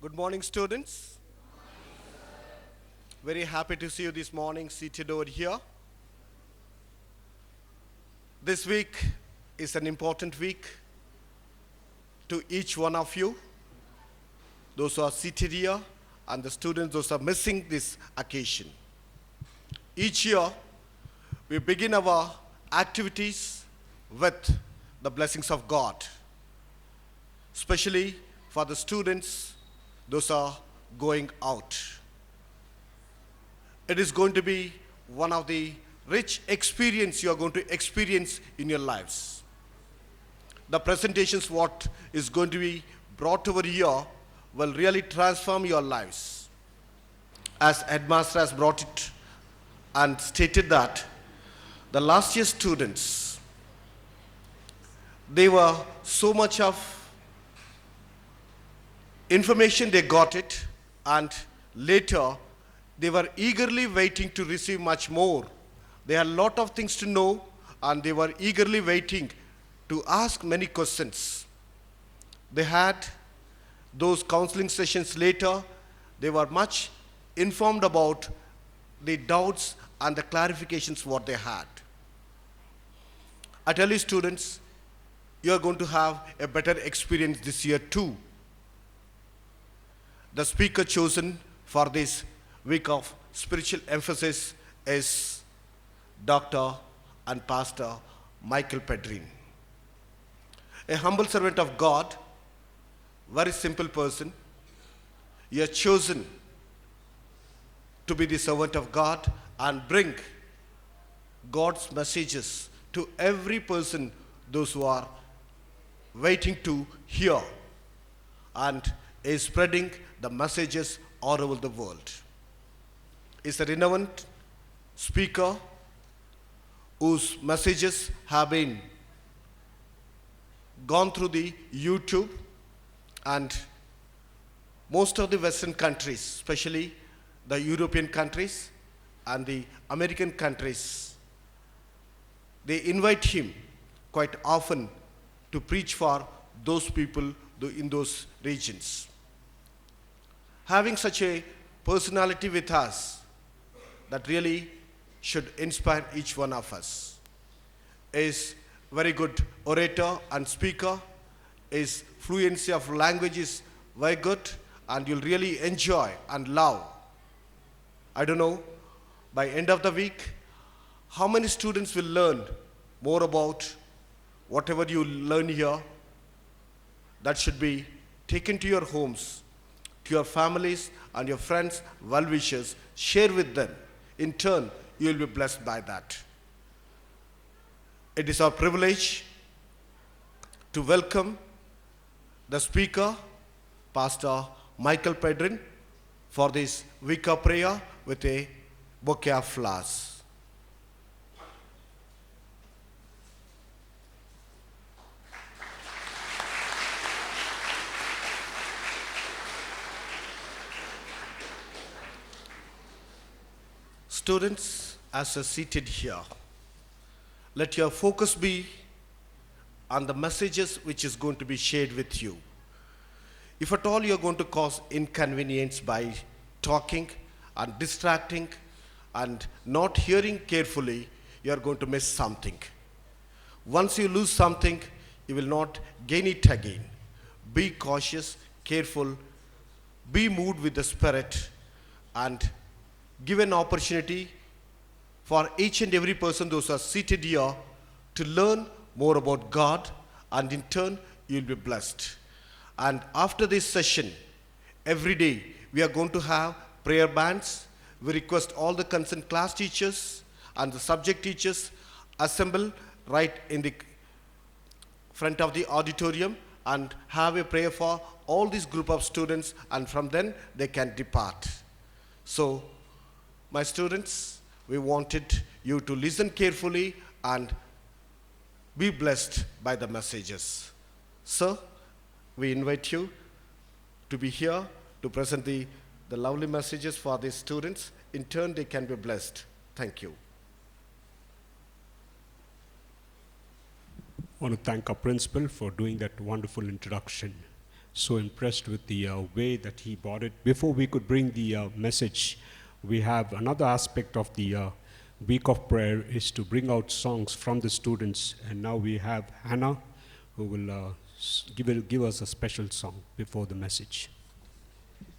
Good morning, students. Very happy to see you this morning seated over here. This week is an important week to each one of you, those who are seated here and the students, those who are missing this occasion. Each year, we begin our activities with the blessings of God, especially for the students, those are going out. It is going to be one of the rich experience you are going to experience in your lives. The presentations, what is going to be brought over here, will really transform your lives. As Headmaster has brought it and stated that the last year students, they were so much of information they got it, and later they were eagerly waiting to receive much more. They had a lot of things to know and they were eagerly waiting to ask many questions. They had those counseling sessions later. They were much informed about the doubts and the clarifications what they had. I tell you students, you are going to have a better experience this year too. The speaker chosen for this week of spiritual emphasis is Dr. and Pastor Michael Pedrin. A humble servant of God, very simple person. He has chosen to be the servant of God and bring God's messages to every person, those who are waiting to hear, and is spreading the messages all over the world. Is a renowned speaker whose messages have been gone through the YouTube, and most of the Western countries, especially the European countries and the American countries, they invite him quite often to preach for those people in those regions. Having such a personality with us, that really should inspire each one of us. Is very good orator and speaker, his fluency of language is very good, and you'll really enjoy and love. I don't know, by end of the week, how many students will learn more about whatever you learn here. That should be taken to your homes, to your families and your friends, well-wishers. Share with them. In turn, you will be blessed by that. It is our privilege to welcome the speaker, Pastor Michael Pedrin, for this week of prayer with a bouquet of flowers. Students, as you're seated here, let your focus be on the messages which is going to be shared with you. If at all you're going to cause inconvenience by talking and distracting and not hearing carefully, you're going to miss something. Once you lose something, you will not gain it again. Be cautious, careful, be moved with the Spirit, and give an opportunity for each and every person, those who are seated here, to learn more about God, and in turn, you'll be blessed. And after this session, every day, we are going to have prayer bands. We request all the concerned class teachers and the subject teachers assemble right in the front of the auditorium and have a prayer for all this group of students, and from then, they can depart. So, my students, we wanted you to listen carefully and be blessed by the messages. Sir, we invite you to be here to present the lovely messages for these students. In turn, they can be blessed. Thank you. I want to thank our principal for doing that wonderful introduction. so impressed with the way that he brought it. Before we could bring the message, we have another aspect of the week of prayer is to bring out songs from the students. And now we have Hannah, who will give us a special song before the message.